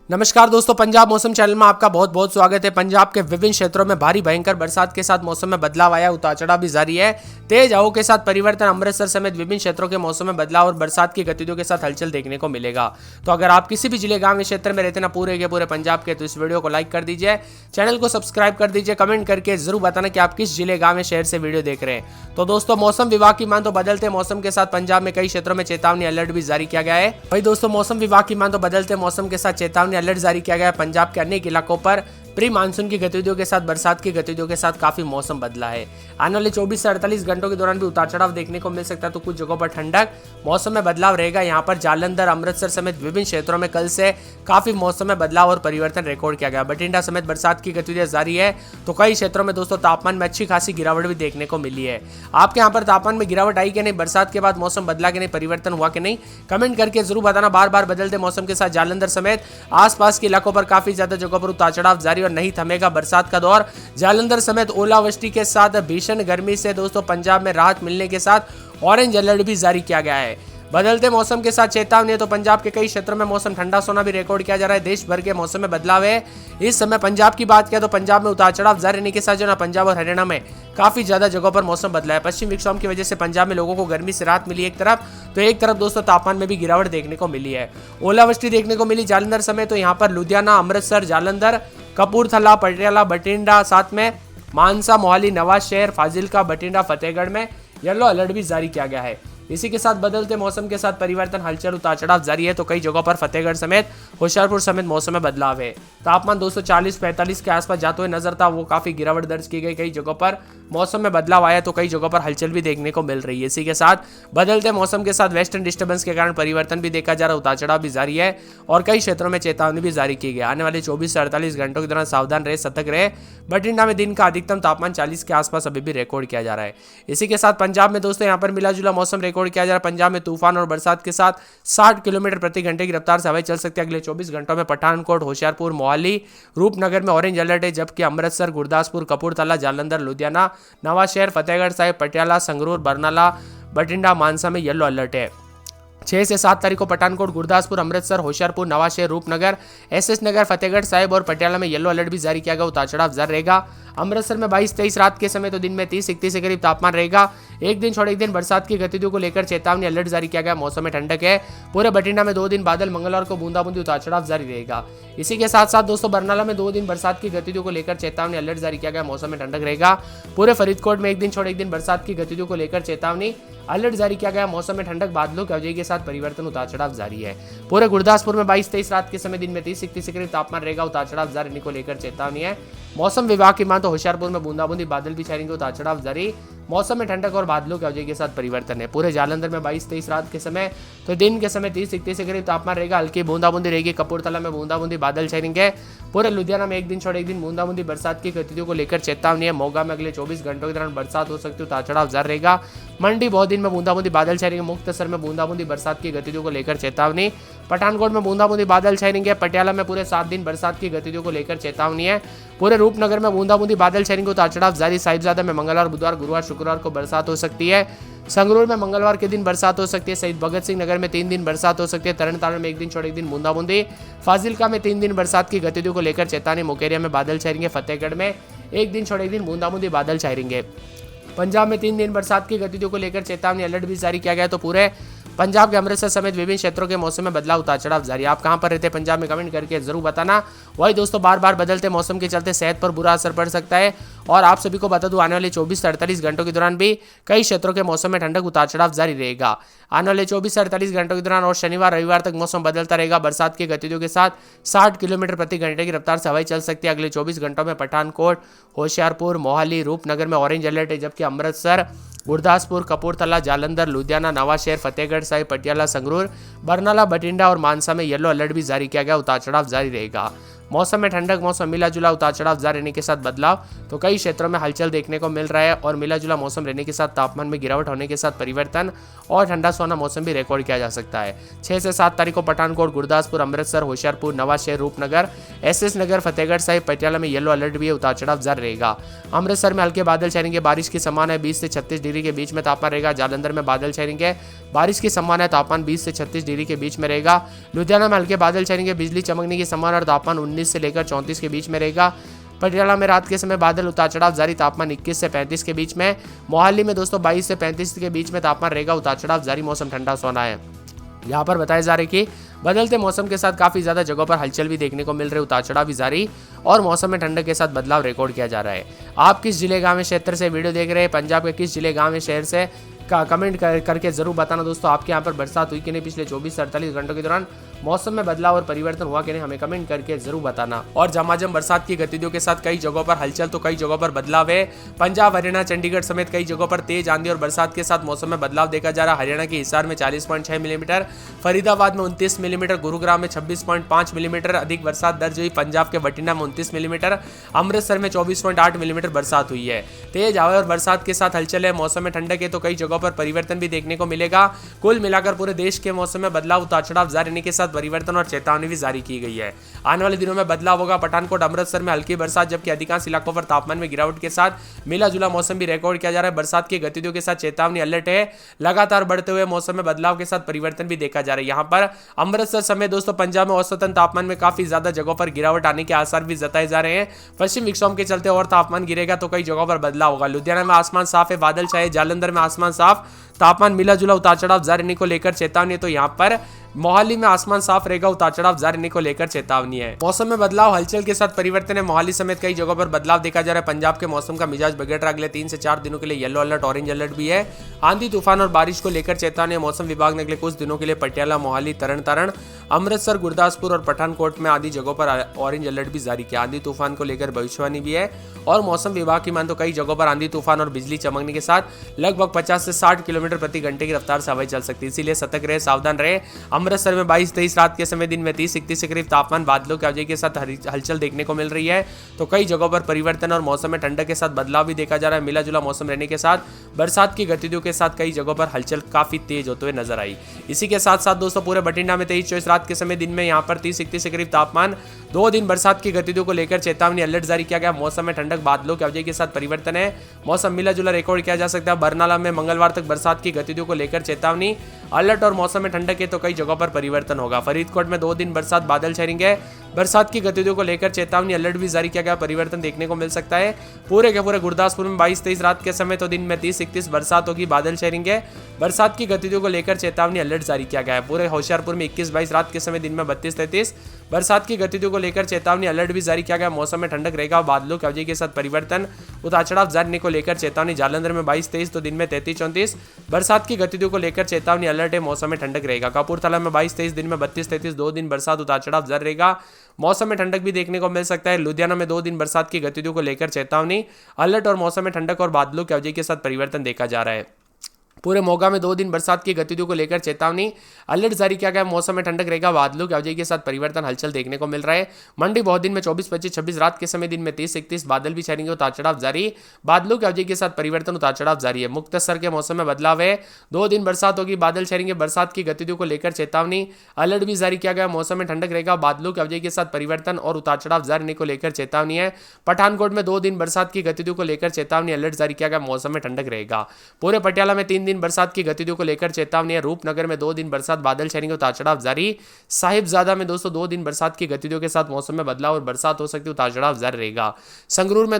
नमस्कार दोस्तों, पंजाब मौसम चैनल में आपका बहुत बहुत स्वागत है। पंजाब के विभिन्न क्षेत्रों में भारी भयंकर बरसात के साथ मौसम में बदलाव आया, उतार चढ़ाव भी जारी है। तेज हवाओं के साथ परिवर्तन, अमृतसर समेत विभिन्न क्षेत्रों के मौसम में बदलाव और बरसात की गतिविधियों के साथ हलचल देखने को मिलेगा। तो अगर आप किसी भी जिले गांव या क्षेत्र में रहते ना पूरे के पूरे पंजाब के, तो इस वीडियो को लाइक कर दीजिए, चैनल को सब्सक्राइब कर दीजिए, कमेंट करके जरूर बताना कि आप किस जिले गांव या शहर से वीडियो देख रहे हैं। तो दोस्तों, मौसम विभाग की मान तो बदलते मौसम के साथ पंजाब में कई क्षेत्रों में चेतावनी अलर्ट भी जारी किया गया है। वही दोस्तों, मौसम विभाग की मान तो बदलते मौसम के साथ चेतावनी अलर्ट जारी किया गया है। पंजाब के अनेक इलाकों पर प्री मानसून की गतिविधियों के साथ बरसात की गतिविधियों के साथ काफी मौसम बदला है। आने वाले 24 से 48 घंटों के दौरान भी उतार चढ़ाव देखने को मिल सकता है। तो कुछ जगहों पर ठंडक मौसम में बदलाव रहेगा। यहाँ पर जालंधर, अमृतसर समेत विभिन्न क्षेत्रों में कल से काफी मौसम में बदलाव और परिवर्तन रिकॉर्ड किया गया। बठिंडा समेत बरसात की गतिविधियां जारी है। तो कई क्षेत्रों में दोस्तों तापमान में अच्छी खासी गिरावट भी देखने को मिली है। आपके यहाँ पर तापमान में गिरावट आई कि नहीं, बरसात के बाद मौसम बदला कि नहीं, परिवर्तन हुआ कि नहीं, कमेंट करके जरूर बताना। बार बार बदलते मौसम के साथ जालंधर समेत आसपास के इलाकों पर काफी ज्यादा जगहों पर उतार चढ़ाव जारी और नहीं थमेगा बरसात का दौर। जालंधर समेत ओलावृष्टि के साथ भीषण गर्मी से दोस्तों पंजाब में राहत मिलने के साथ ऑरेंज अलर्ट भी जारी किया गया है। बदलते मौसम के साथ चेतावनी है। तो पंजाब के कई क्षेत्रों में मौसम ठंडा सोना भी रिकॉर्ड किया जा रहा है। देश भर के मौसम में बदलाव है। इस समय पंजाब की बात किया तो पंजाब में उतार चढ़ाव जारी रहने के साथ जो ना पंजाब और हरियाणा में काफी ज्यादा जगहों पर मौसम बदला है। पश्चिम विक्षोभ की वजह से पंजाब में लोगों को गर्मी से राहत मिली एक तरफ, तो एक तरफ दोस्तों तापमान में भी गिरावट देखने को मिली है। ओलावृष्टि देखने को मिली जालंधर समेत, तो यहाँ पर लुधियाना, अमृतसर, जालंधर, कपूरथला, पटियाला, बठिंडा, साथ में मानसा, मोहाली, नवाशहर, फाजिलका, बठिंडा, फतेहगढ़ में येलो अलर्ट भी जारी किया गया है। इसी के साथ बदलते मौसम के साथ परिवर्तन, हलचल, उतार चढ़ाव जारी है। तो कई जगहों पर फतेहगढ़ समेत होशियारपुर समेत मौसम में बदलाव है। तापमान 240-45 के आसपास जाते हुए नजर था, वो काफी गिरावट दर्ज की गई। कई जगहों पर मौसम में बदलाव आया, तो कई जगहों पर हलचल भी देखने को मिल रही है। इसी के साथ बदलते मौसम के साथ वेस्टर्न डिस्टर्बेंस के कारण परिवर्तन भी देखा जा रहा है, उतार चढ़ाव भी जारी है और कई क्षेत्रों में चेतावनी भी जारी की गई। आने वाले 24 से 48 घंटों के दौरान सावधान रहे, सतर्क रहे। बठिंडा में दिन का अधिकतम तापमान 40 के आसपास अभी भी रिकॉर्ड किया जा रहा है। इसी के साथ पंजाब में दोस्तों यहाँ पर मिला जुला मौसम रिकॉर्ड किया जा रहा है। पंजाब में तूफान और बरसात के साथ 60 किलोमीटर प्रति घंटे की रफ्तार से हवाएं चल सकती है। अगले 24 घंटों में पठानकोट, होशियारपुर, मोहाली, रूपनगर में ऑरेंज अलर्ट है, जबकि अमृतसर, गुरदासपुर, कपूरथला, जालंधर, लुधियाना, नवाशहर, फतेहगढ़ साहिब, पटियाला, संगरूर, बरनाला, बठिंडा, मानसा में येलो अलर्ट है। 6 से 7 तारीख को पठानकोट, गुरदासपुर, अमृतसर, होशियारपुर, नवाशहर, रूपनगर, एसएस नगर, फतेहगढ़ साहिब और पटियाला में येलो अलर्ट भी जारी किया गया। उतार चढ़ाव जारी रहेगा। अमृतसर में 22-23 रात के समय, तो दिन में 30-31 के करीब तापमान रहेगा। एक दिन छोड़ एक दिन बरसात की गतिविधियों को लेकर चेतावनी अलर्ट जारी किया गया। मौसम में ठंडक है। पूरे बठिंडा में 2 दिन बादल, मंगलवार को बूंदाबूंदी, उतार चढ़ाव जारी रहेगा। इसी के साथ साथ दोस्तों बरनाला में 2 दिन बरसात की गतिविधियों को लेकर चेतावनी अलर्ट जारी किया गया। मौसम में ठंडक रहेगा। पूरे फरीदकोट में एक दिन छोड़ एक दिन बरसात की गतिविधियों को लेकर चेतावनी अलर्ट जारी किया गया। मौसम में ठंडक, बादलों की अवधि के साथ परिवर्तन, उतार चढ़ाव जारी है। पूरे गुरदासपुर में 22-23 रात के समय, दिन में 30-31 के करीब तापमान रहेगा। उतार चढ़ाव जारी रहने को लेकर चेतावनी है। मौसम विभाग की मान तो होशियारपुर में बूंदाबूंदी, बादल भी छाएंगे, उतार चढ़ाव जारी। मौसम में ठंडक और बादलों की अवधि के साथ परिवर्तन है। पूरे जालंधर में 22-23 रात के समय, तो दिन के समय 30-31 के करीब तापमान रहेगा। हल्की बूंदाबूंदी रहेगी। कपूरथला में बूंदाबूंदी, बादल छाएंगे। पूरे लुधियाना में एक दिन छोड़ एक दिन बूंदाबूंदी, बरसात की गतिविधियों को लेकर चेतावनी है। मोगा में अगले 24 घंटों के दौरान बरसात हो सकती है, उतार चढ़ाव जारी रहेगा। मंडी बहुत दिन में बूंदाबूंदी, बादल छाएंगे। मुक्तसर में बूंदाबूंदी, बरसात की गतिविधियों को लेकर चेतावनी। पठानकोट में बूंदाबूंदी, बादल छाएंगे। पटियाला में पूरे 7 दिन बरसात की गतिविधियों को लेकर चेतावनी है। पूरे रूपनगर में बूंदाबूंदी, बादल छाएंगे, उतार चढ़ाव जारी। साहिबजादा में मंगलवार, बुधवार, गुरुवार, शुक्रवार को बरसात हो सकती है। संगरूर में मंगलवार के दिन बरसात हो सकती है। शहीद भगत सिंह नगर में 3 दिन बरसात हो सकती है। तरनतारण में एक दिन छोड़ एक दिन बूंदाबूंदी। फाजिलका में 3 दिन बरसात की गतिविधियों को लेकर चेतावनी। मुकेरिया में बादल छाएंगे। फतेहगढ़ में एक दिन छोड़ एक दिन बूंदाबूंदी, बादल छाएंगे। पंजाब में 3 दिन बरसात की गतिविधियों को लेकर चेतावनी अलर्ट भी जारी किया गया। तो पूरे पंजाब के अमृतसर समेत विभिन्न क्षेत्रों के मौसम में बदलाव, उतार चढ़ाव जारी। आप कहां पर रहते हैं पंजाब में, कमेंट करके जरूर बताना। वही दोस्तों, बार बार बदलते मौसम के चलते सेहत पर बुरा असर पड़ सकता है। और आप सभी को बता दूं, आने वाले 24 से 48 घंटों के दौरान भी कई क्षेत्रों के मौसम में ठंडक, उतार चढ़ाव जारी रहेगा। आने वाले 24 से 48 घंटों के दौरान और शनिवार रविवार तक मौसम बदलता रहेगा। बरसात की गतिविधियों के साथ 60 किलोमीटर प्रति घंटे की रफ्तार से हवाएं चल सकती है। अगले 24 घंटों में पठानकोट, होशियारपुर, मोहाली, रूपनगर में ऑरेंज अलर्ट है, जबकि अमृतसर, गुरदासपुर, कपूरथला, जालंधर, लुधियाना, नवाशहर, फतेहगढ़ साहिब, पटियाला, संगरूर, बरनाला, बठिंडा और मानसा में येलो अलर्ट भी जारी किया गया। उतार चढ़ाव जारी रहेगा। मौसम में ठंडक, मौसम मिला जुला, उतार चढ़ाव जारी रहने के साथ बदलाव। तो कई क्षेत्रों में हलचल देखने को मिल रहा है और मिला जुला मौसम रहने के साथ तापमान में गिरावट होने के साथ परिवर्तन और ठंडा सोना मौसम भी रिकॉर्ड किया जा सकता है। 6 से 7 तारीख को पठानकोट, गुरदासपुर, अमृतसर, होशियारपुर, नवाशहर, रूपनगर, एसएस नगर, फतेहगढ़ साहिब, पटियाला में येलो अलर्ट भी है, उतार चढ़ाव जारी रहेगा। अमृतसर में हल्के बादल छाएंगे, बारिश की संभावना है, 20 से 36 डिग्री के बीच में तापमान रहेगा। जालंधर में बादल छाएंगे, बारिश की संभावना है, तापमान 20 से 36 डिग्री के बीच में रहेगा। लुधियाना में हल्के बादल छाएंगे, बिजली चमकने की संभावना और तापमान 19 से लेकर 34 के बीच में रहेगा। पटियाला में रात के समय बादल, उतार चढ़ाव जारी, तापमान 21 से 35 के बीच में। मोहाली में दोस्तों 22 से 35 के बीच में तापमान रहेगा, उतार चढ़ाव जारी, मौसम ठंडा सोना है। यहाँ पर बताया जा रहा है कि बदलते मौसम के साथ काफ़ी ज़्यादा जगहों पर हलचल भी देखने को मिल रही है, उतार चढ़ाव भी जारी और मौसम में ठंडक के साथ बदलाव रिकॉर्ड किया जा रहा है। आप किस जिले, गांव, क्षेत्र से वीडियो देख रहे हैं? पंजाब के किस जिले, गांव, शहर से का कमेंट करके जरूर बताना दोस्तों। आपके यहाँ पर बरसात हुई कि नहीं पिछले 24 से 48 घंटों के दौरान? मौसम में बदलाव और परिवर्तन हुआ कि नहीं, हमें कमेंट करके जरूर बताना। और झमाझम बरसात की गतिविधियों के साथ कई जगहों पर हलचल तो कई जगहों पर बदलाव है। पंजाब, हरियाणा, चंडीगढ़ समेत कई जगहों पर तेज आंधी और बरसात के साथ मौसम में बदलाव देखा जा रहा है। हरियाणा के हिसार में 40.6 मिलीमीटर, फरीदाबाद में 29 मिलीमीटर, गुरुग्राम में 26.5 मिलीमीटर अधिक बरसात दर्ज हुई। पंजाब के बठिंडा में 29 मिलीमीटर, अमृतसर में 24.8 मिलीमीटर बरसात हुई है। तेज हवा और बरसात के साथ हलचल है, मौसम में ठंडक है तो कई जगहों पर परिवर्तन भी देखने को मिलेगा। कुल मिलाकर पूरे देश के मौसम में बदलाव, उतार चढ़ाव जारी रहने के साथ परिवर्तन और चेतावनी भी जारी की गई है। आने वाले दिनों में बदलाव होगा। पठानकोट, अमृतसर में हल्की बरसात, जबकि अधिकांश इलाकों पर तापमान में गिरावट के साथ मिला जुला मौसम भी रिकॉर्ड किया जा रहा है। बरसात की गतिविधियों के साथ चेतावनी अलर्ट है। लगातार बढ़ते हुए मौसम में बदलाव के साथ परिवर्तन भी देखा जा रहा है। यहाँ पर अमृतसर समेत दोस्तों पंजाब में औसतन तापमान में काफी ज्यादा जगहों पर गिरावट आने के आसार भी जताए जा रहे हैं। पश्चिम विक्षोभ के चलते और तापमान गिरेगा तो कई जगहों पर बदलाव होगा। लुधियाना में आसमान साफ है, बादल छाए। जालंधर में आसमान साफ, तापमान मिला जुला, उतार चढ़ाव जारी रहने को लेकर चेतावनी है। तो यहाँ पर मोहाली में आसमान साफ रहेगा, उतार चढ़ाव जारी रहने को लेकर चेतावनी है। मौसम में बदलाव, हलचल के साथ परिवर्तन है। मोहाली समेत कई जगहों पर बदलाव देखा जा रहा है। पंजाब के मौसम का मिजाज बिगड़ रहा है। अगले 3 से 4 दिनों के लिए येलो अलर्ट, ऑरेंज अलर्ट भी है। आंधी, तूफान और बारिश को लेकर चेतावनी है। मौसम विभाग ने अगले कुछ दिनों के लिए पटियाला, मोहाली, तरन तारण, अमृतसर, गुरदासपुर और पठानकोट में आदि जगहों पर ऑरेंज अलर्ट भी जारी किया। आंधी तूफान को लेकर भविष्यवाणी भी है और मौसम विभाग की मान तो कई जगहों पर आंधी तूफान और बिजली चमकने के साथ लगभग 50 से 60 किलोमीटर प्रति घंटे की रफ्तार से हवाएं चल सकती है, इसीलिए सतर्क रहे, सावधान रहे। अमृतसर में 22-23 रात के समय, दिन में 30-31 के करीब तापमान, बादलों की आवाजाही के साथ हलचल देखने को मिल रही है। तो कई जगहों पर परिवर्तन और मौसम में ठंडक के साथ बदलाव भी देखा जा रहा है। मिला जुला मौसम रहने के साथ बरसात की गतिविधियों के साथ कई जगहों पर हलचल काफी तेज होते हुए नजर आई। इसी के साथ साथ दोस्तों पूरे बठिंडा में 23-24 रात के समय, दिन में यहाँ पर 30-31 के करीब तापमान। 2 दिन बरसात की गतिविधियों को लेकर चेतावनी अलर्ट जारी किया गया। मौसम में ठंडक, बादलों की आवाजाही के साथ परिवर्तन है। मौसम मिला जुला रिकॉर्ड किया जा सकता है। बरनाला में मंगलवार तक बरसात की गतिविधियों को लेकर चेतावनी अलर्ट और मौसम में ठंडक है तो कई जगहों पर परिवर्तन होगा। फरीदकोट में 2 दिन बरसात, बादल छाएंगे। बरसात की गतिविधियों को लेकर चेतावनी अलर्ट भी जारी किया गया। परिवर्तन देखने को मिल सकता है। पूरे के पूरे गुरदासपुर में 22-23 रात के समय, तो दिन में 30-31 बरसात होगी, बादल छाएंगे। बरसात की गतिविधियों को लेकर चेतावनी अलर्ट जारी किया गया है। पूरे होशियारपुर में 21-22 रात के समय, दिन में 32-33 बरसात की गतिविधियों को लेकर चेतावनी अलर्ट भी जारी किया गया। मौसम में ठंडक रहेगा, बादलों की आवाजाही के साथ परिवर्तन, उतार चढ़ाव जारी को लेकर चेतावनी। जालंधर में 22-23 तो दिन में 33-34 बरसात की गतिविधियों को लेकर चेतावनी अलर्ट है। मौसम में ठंडक रहेगा। कपूरथला में 22-23 दिन में 32-33 2 दिन बरसात, उतार चढ़ाव जारी रहेगा। मौसम में ठंडक भी देखने को मिल सकता है। लुधियाना में 2 दिन बरसात की गतिविधियों को लेकर चेतावनी अलर्ट और मौसम में ठंडक और बादलों की आवाजाही के साथ परिवर्तन देखा जा रहा है। पूरे मोगा में 2 दिन बरसात की गतिविधियों को लेकर चेतावनी अलर्ट जारी किया गया। मौसम में ठंडक रहेगा, बादलों की आवाजाही के साथ परिवर्तन, हलचल देखने को मिल रहा है। मंडी बहुत दिन में 24-25-26 रात के समय, दिन में 30-31 बादल भी छाएंगे, उतार चढ़ाव जारी। बादलों की आवाजाही के साथ परिवर्तन, उतार चढ़ाव जारी है। मुक्तसर के मौसम में बदलाव है। 2 दिन बरसात होगी, बादल छाएंगे। बरसात की गतिविधियों को लेकर चेतावनी अलर्ट भी जारी किया गया। मौसम में ठंडक रहेगा, बादलों की आवाजाही के साथ परिवर्तन और उतार चढ़ाव जारी को लेकर चेतावनी है। पठानकोट में 2 दिन बरसात की गतिविधियों को लेकर चेतावनी अलर्ट जारी किया गया। मौसम में ठंडक रहेगा। पूरे पटियाला में 3 दिन बरसात की गतिविधियों को लेकर चेतावनी है। रूपनगर में 2 दिन बरसात, बादल छाएंगे, उतार चढ़ाव जारी। साहिबजादा में दोस्तों 2 दिन बरसात की गतिविधियों के साथ मौसम में बदलाव और बरसात हो सकती है, उतार चढ़ाव जारी रहेगा। संगरूर में